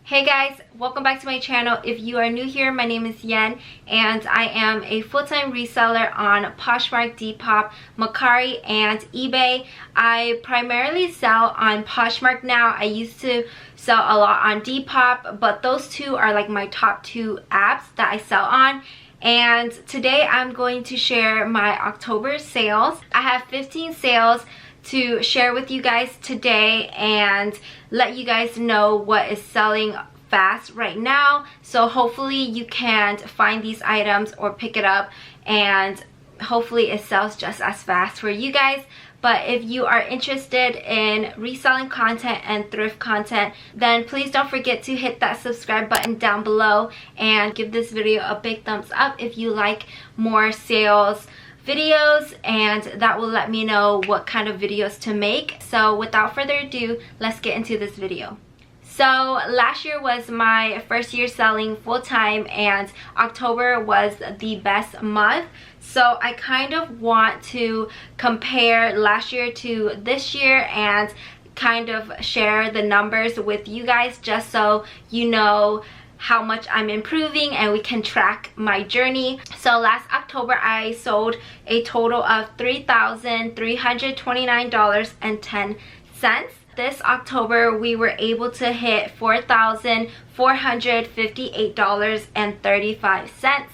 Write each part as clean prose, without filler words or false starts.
Hey guys, welcome back to my channel. If you are new here, my name is Yen and I am a full-time reseller on Poshmark, Depop, Mercari, and eBay. I primarily sell on Poshmark now. I used to sell a lot on Depop, but those two are like my top two apps that I sell on. And today I'm going to share my October sales. I have 15 sales to share with you guys today and let you guys know what is selling fast right now. So hopefully you can find these items or pick it up and hopefully it sells just as fast for you guys. But if you are interested in reselling content and thrift content, then please don't forget to hit that subscribe button down below and give this video a big thumbs up if you like more sales videos, and that will let me know what kind of videos to make. So without further ado, let's get into this video. So last year was my first year selling full-time and October was the best month. So I kind of want to compare last year to this year and kind of share the numbers with you guys just so you know how much I'm improving and we can track my journey. So last October I sold a total of $3,329.10. This October we were able to hit $4,458.35.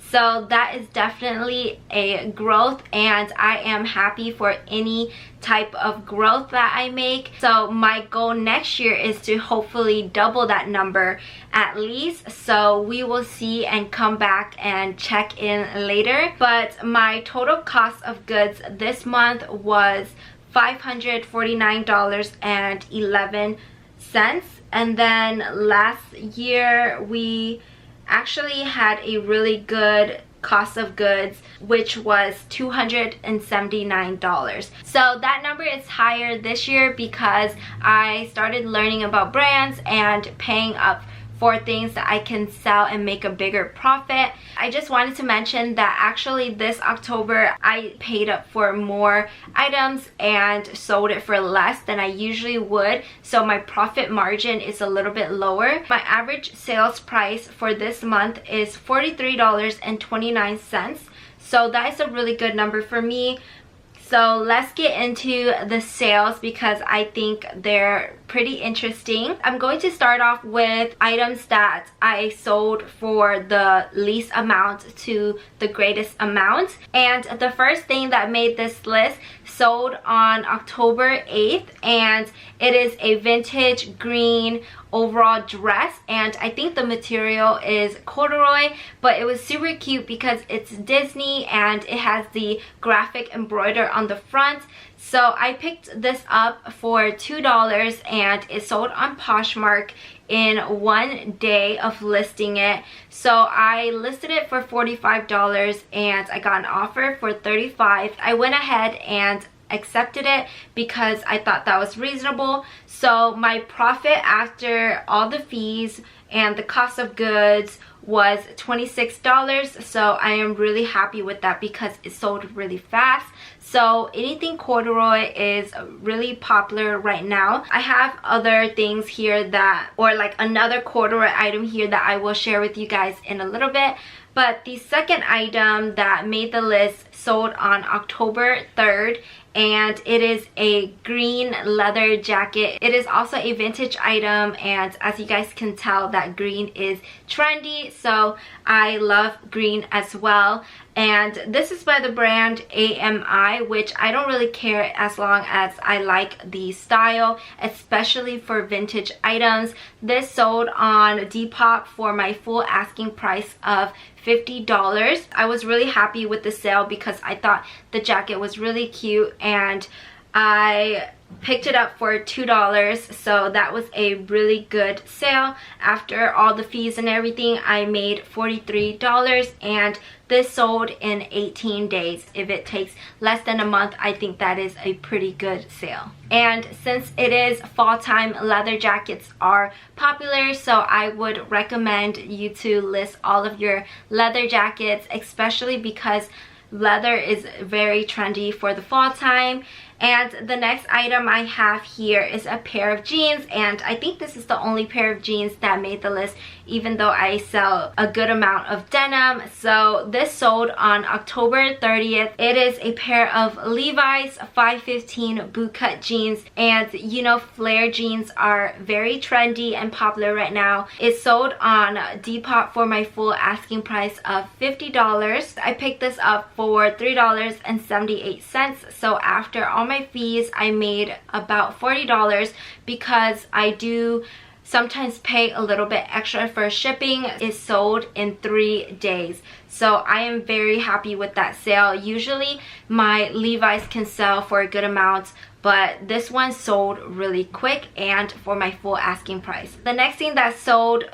So that is definitely a growth and I am happy for any type of growth that I make. So my goal next year is to hopefully double that number at least. So we will see and come back and check in later. But my total cost of goods this month was $549.11. And then last year we actually had a really good cost of goods, which was $279. So that number is higher this year because I started learning about brands and paying up for things that I can sell and make a bigger profit. I just wanted to mention that actually this October I paid up for more items and sold it for less than I usually would, so my profit margin is a little bit lower. My average sales price for this month is $43.29, so that is a really good number for me. So let's get into the sales because I think they're pretty interesting. I'm going to start off with items that I sold for the least amount to the greatest amount. And the first thing that made this list sold on October 8th, and it is a vintage green overall dress, and I think the material is corduroy, but it was super cute because it's Disney and it has the graphic embroider on the front. So I picked this up for $2 and it sold on Poshmark in 1 day of listing it. So I listed it for $45 and I got an offer for $35. I went ahead and accepted it because I thought that was reasonable. So my profit after all the fees and the cost of goods was $26. So I am really happy with that because it sold really fast. So anything corduroy is really popular right now. I have other things here that, or like another corduroy item here that I will share with you guys in a little bit. But the second item that made the list sold on October 3rd, and it is a green leather jacket. It is also a vintage item, and as you guys can tell, that green is trendy, so I love green as well. And this is by the brand AMI, which I don't really care as long as I like the style, especially for vintage items. This sold on Depop for my full asking price of $50. I was really happy with the sale because I thought the jacket was really cute and I picked it up for $2, so that was a really good sale. After all the fees and everything, I made $43 and this sold in 18 days. If it takes less than a month, I think that is a pretty good sale. And since it is fall time, leather jackets are popular, so I would recommend you to list all of your leather jackets, especially because leather is very trendy for the fall time. And the next item I have here is a pair of jeans, and I think this is the only pair of jeans that made the list, even though I sell a good amount of denim. So this sold on October 30th. It is a pair of Levi's 515 bootcut jeans, and you know, flare jeans are very trendy and popular right now. It sold on Depop for my full asking price of $50. I picked this up for $3.78. So after all my fees, I made about $40 because I do sometimes pay a little bit extra for shipping. It sold in 3 days. So I am very happy with that sale. Usually my Levi's can sell for a good amount, but this one sold really quick and for my full asking price. The next thing that sold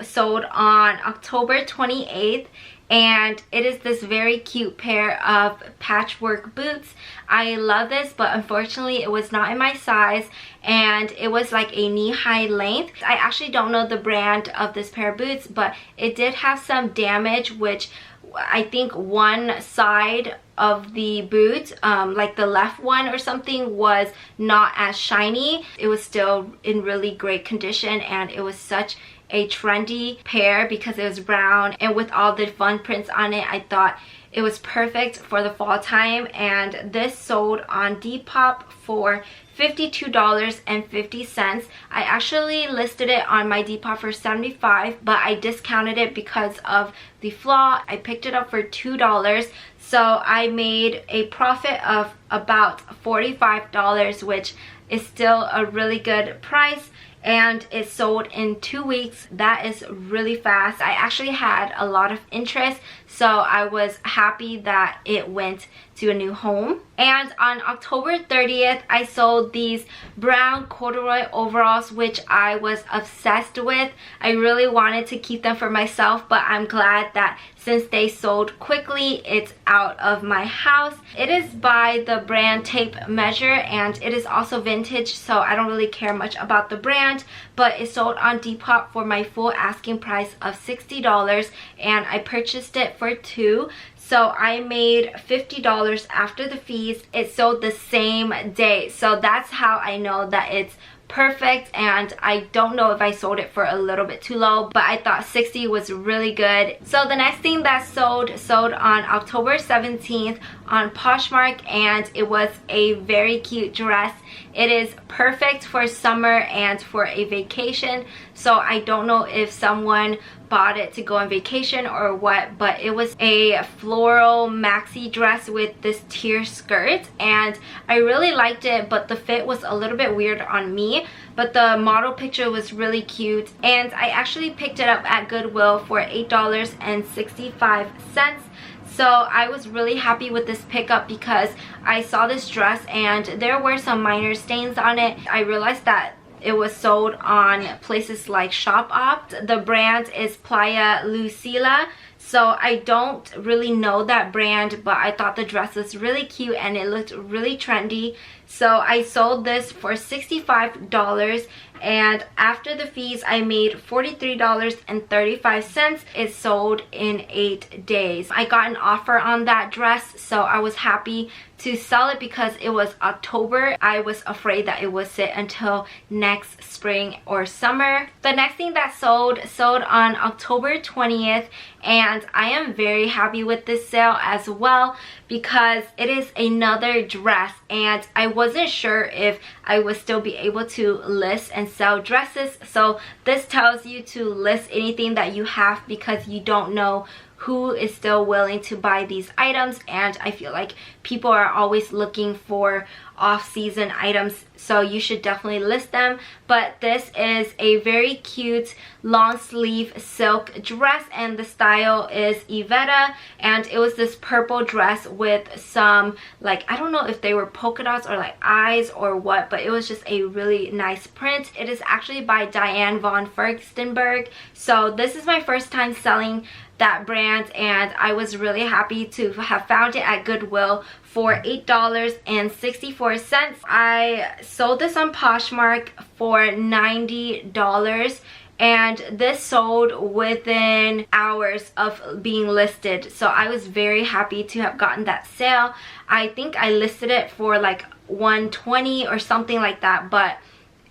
on October 28th, and it is this very cute pair of patchwork boots. I love this, but unfortunately it was not in my size, and it was like a knee-high length. I actually don't know the brand of this pair of boots, but it did have some damage, which I think one side of the boot, like the left one or something, was not as shiny. It was still in really great condition, and it was such a trendy pair because it was brown, and with all the fun prints on it, I thought it was perfect for the fall time. And this sold on Depop for $52.50. I actually listed it on my Depop for $75, but I discounted it because of the flaw. I picked it up for $2, so I made a profit of about $45, which is still a really good price. And it sold in 2 weeks. That is really fast. I actually had a lot of interest, so I was happy that it went to a new home. And on October 30th, I sold these brown corduroy overalls, which I was obsessed with. I really wanted to keep them for myself, but I'm glad that since they sold quickly, it's out of my house. It is by the brand Tape Measure, and it is also vintage, so I don't really care much about the brand, but it sold on Depop for my full asking price of $60, and I purchased it for $2. So I made $50 after the fees. It sold the same day, so that's how I know that it's perfect. And I don't know if I sold it for a little bit too low, but I thought 60 was really good. So the next thing that sold on October 17th on Poshmark, and it was a very cute dress. It is perfect for summer and for a vacation, so I don't know if someone bought it to go on vacation or what, but it was a floral maxi dress with this tier skirt, and I really liked it, but the fit was a little bit weird on me. But the model picture was really cute, and I actually picked it up at Goodwill for $8.65. So I was really happy with this pickup because I saw this dress and there were some minor stains on it. I realized that it was sold on places like ShopOpt. The brand is Playa Lucila. So I don't really know that brand, but I thought the dress was really cute and it looked really trendy. So I sold this for $65, and after the fees I made $43.35. It sold in 8 days. I got an offer on that dress, so I was happy to sell it because it was October. I was afraid that it would sit until next spring or summer. The next thing that sold on October 20th, and I am very happy with this sale as well because it is another dress, and I wasn't sure if I would still be able to list and sell dresses. So this tells you to list anything that you have because you don't know who is still willing to buy these items, and I feel like people are always looking for off-season items, so you should definitely list them. But this is a very cute long sleeve silk dress, and the style is Iveta, and it was this purple dress with some, like, I don't know if they were polka dots or like eyes or what, but it was just a really nice print. It is actually by Diane von Furstenberg, so this is my first time selling that brand, and I was really happy to have found it at Goodwill for $8.64. I sold this on Poshmark for $90, and this sold within hours of being listed, so I was very happy to have gotten that sale. I think I listed it for like $120 or something like that, but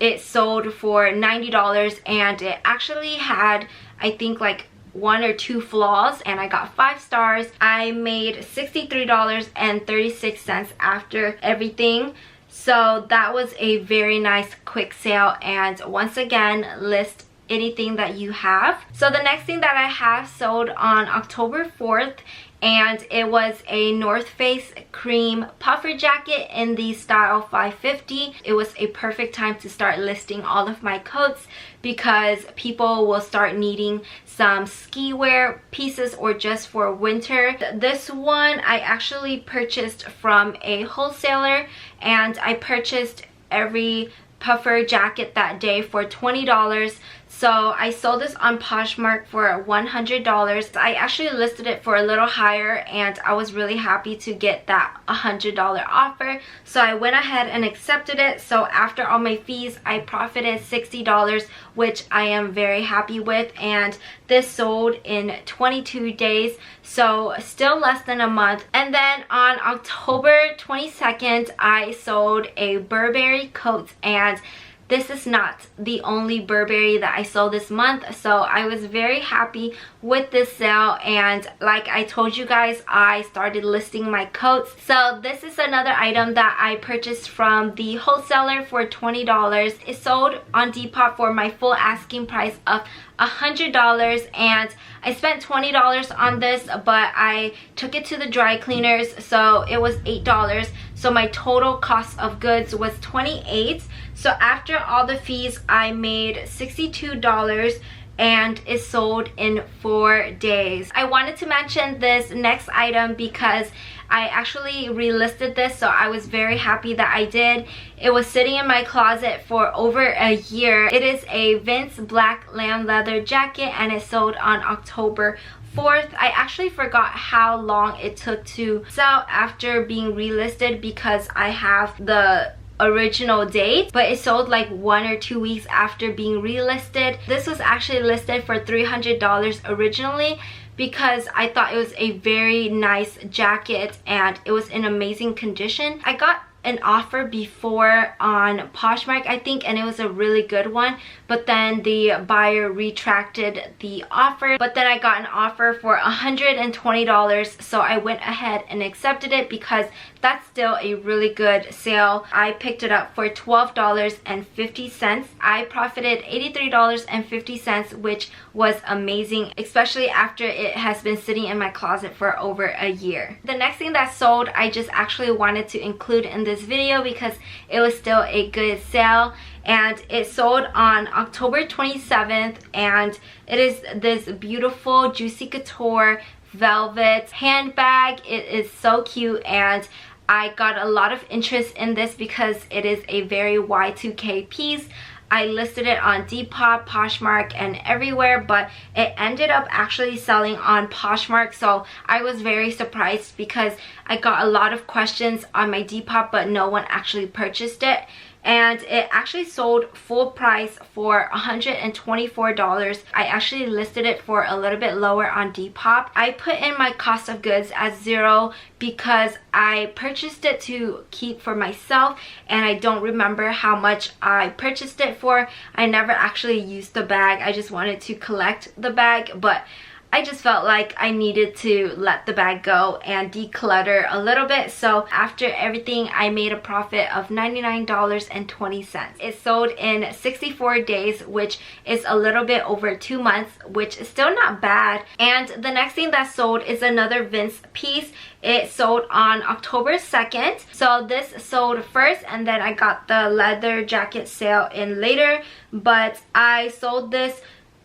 it sold for $90, and it actually had, I think, like 1 or 2 flaws, and I got 5 stars. I made $63.36 after everything. So that was a very nice quick sale, and once again, list anything that you have. So the next thing that I have sold on October 4th, and it was a North Face cream puffer jacket in the style 550. It was a perfect time to start listing all of my coats because people will start needing some ski wear pieces or just for winter. This one I actually purchased from a wholesaler, and I purchased every puffer jacket that day for $20. So I sold this on Poshmark for $100. I actually listed it for a little higher, and I was really happy to get that $100 offer. So I went ahead and accepted it. So after all my fees, I profited $60, which I am very happy with. And this sold in 22 days, so still less than a month. And then on October 22nd, I sold a Burberry coat, and this is not the only Burberry that I sold this month, so I was very happy with this sale. And like I told you guys, I started listing my coats. So this is another item that I purchased from the wholesaler for $20. It sold on Depop for my full asking price of $100, and I spent $20 on this, but I took it to the dry cleaners, so it was $8. So my total cost of goods was $28. So after all the fees, I made $62, and it sold in 4 days. I wanted to mention this next item because I actually relisted this, so I was very happy that I did. It was sitting in my closet for over a year. It is a VIDS black lamb leather jacket, and it sold on October 4th. I actually forgot how long it took to sell after being relisted because I have the original date, but it sold like 1 or 2 weeks after being relisted. This was actually listed for $300 originally because I thought it was a very nice jacket and it was in amazing condition. I got an offer before on Poshmark, I think, and it was a really good one, but then the buyer retracted the offer. But then I got an offer for $120, so I went ahead and accepted it because that's still a really good sale. I picked it up for $12.50. I profited $83.50, which was amazing, especially after it has been sitting in my closet for over a year. The next thing that sold, I just actually wanted to include in this video because it was still a good sale, and it sold on October 27th, and it is this beautiful Juicy Couture velvet handbag. It is so cute, and I got a lot of interest in this because it is a very Y2K piece. I listed it on Depop, Poshmark, and everywhere, but it ended up actually selling on Poshmark, so I was very surprised because I got a lot of questions on my Depop, but no one actually purchased it. And it actually sold full price for $124. I actually listed it for a little bit lower on Depop. I put in my cost of goods as 0 because I purchased it to keep for myself, and I don't remember how much I purchased it for. I never actually used the bag. I just wanted to collect the bag, but I just felt like I needed to let the bag go and declutter a little bit. So after everything, I made a profit of $99.20. It sold in 64 days, which is a little bit over 2 months, which is still not bad. And the next thing that sold is another VIDS piece. It sold on October 2nd. So this sold first, and then I got the leather jacket sale in later. But I sold this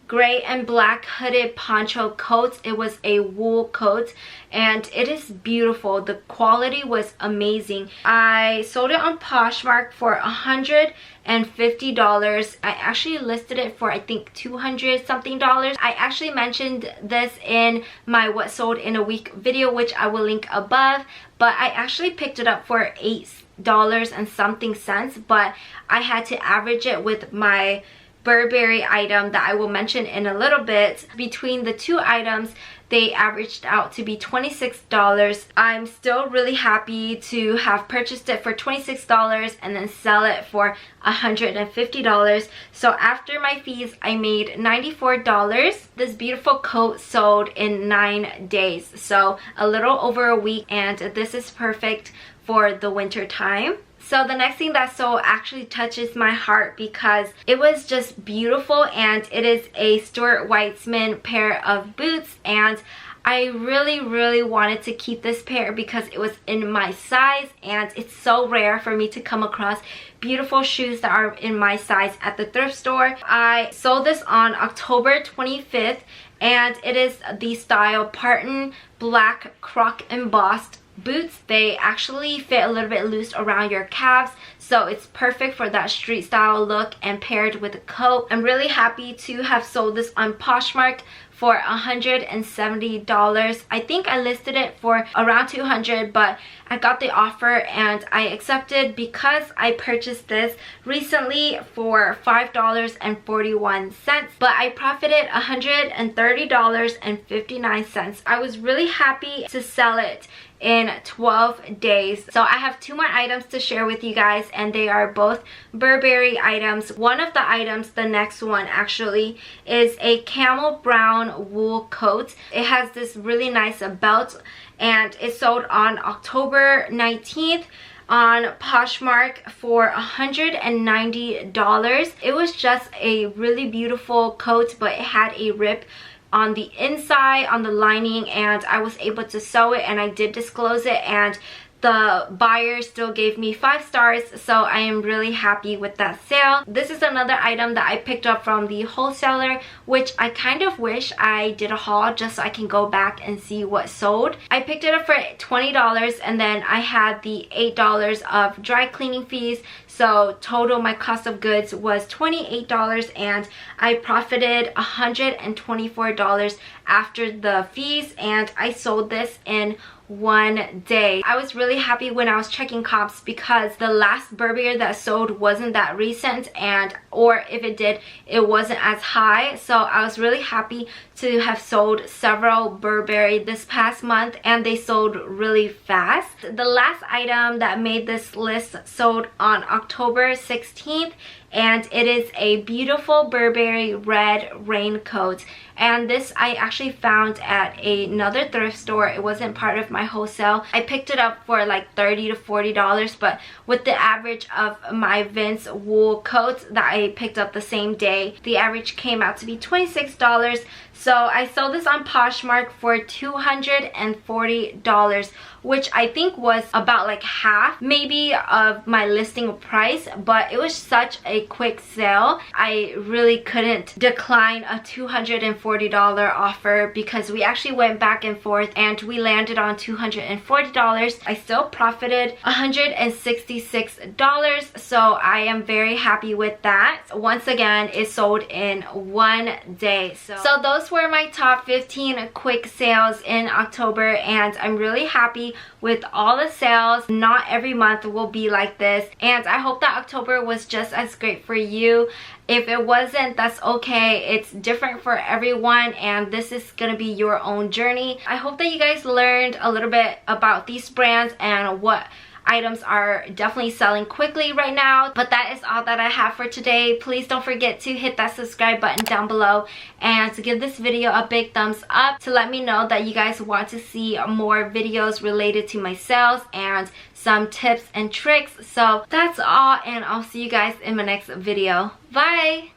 gray and black hooded poncho coat. It was a wool coat, and it is beautiful. The quality was amazing. I sold it on Poshmark for $150. I actually listed it for I think $200 something. I actually mentioned this in my what sold in a week video, which I will link above, but I actually picked it up for $8 and something cents, but I had to average it with my Burberry item that I will mention in a little bit. Between the two items, they averaged out to be $26. I'm still really happy to have purchased it for $26 and then sell it for $150. So after my fees, I made $94. This beautiful coat sold in 9 days, so a little over a week, and this is perfect for the winter time. So the next thing that sold actually touches my heart because it was just beautiful, and it is a Stewart Weitzman pair of boots, and I really wanted to keep this pair because it was in my size, and it's so rare for me to come across beautiful shoes that are in my size at the thrift store. I sold this on October 25th, and it is the style Parton Black Croc Embossed boots. They actually fit a little bit loose around your calves, so it's perfect for that street style look and paired with a coat. I'm really happy to have sold this on Poshmark for $170. I think I listed it for around $200, but I got the offer and I accepted because I purchased this recently for $5.41, but I profited $130.59. I was really happy to sell it in 12 days. So I have two more items to share with you guys, and they are both Burberry items. One of the items, the next one actually, is a camel brown wool coat. It has this really nice belt, and it sold on October 19th on Poshmark for $190. It was just a really beautiful coat, but it had a rip on the inside, on the lining, and I was able to sew it, and I did disclose it, and the buyer still gave me 5 stars, so I am really happy with that sale. This is another item that I picked up from the wholesaler, which I kind of wish I did a haul just so I can go back and see what sold. I picked it up for $20, and then I had the $8 of dry cleaning fees, so total my cost of goods was $28, and I profited $124 after the fees, and I sold this in 1 day. I was really happy when I was checking comps because the last Burberry that sold wasn't that recent, and or if it did, it wasn't as high. So I was really happy to have sold several Burberry this past month, and they sold really fast. The last item that made this list sold on October 16th, and it is a beautiful Burberry Red Raincoat, and this I actually found at another thrift store. It wasn't part of my wholesale. I picked it up for like $30 to $40, but with the average of my VIDS wool coats that I picked up the same day, the average came out to be $26. So I sold this on Poshmark for $240, which I think was about like half maybe of my listing price, but it was such a quick sale. I really couldn't decline a $240 offer because we actually went back and forth and we landed on $240. I still profited $166, so I am very happy with that. Once again, it sold in 1 day. So those were my top 15 quick sales in October, and I'm really happy with all the sales. Not every month will be like this, and I hope that October was just as great for you. If it wasn't, that's okay. It's different for everyone, and this is gonna be your own journey. I hope that you guys learned a little bit about these brands and what items are definitely selling quickly right now. But that is all that I have for today. Please don't forget to hit that subscribe button down below and to give this video a big thumbs up to let me know that you guys want to see more videos related to my sales and some tips and tricks. So that's all, and I'll see you guys in my next video. Bye!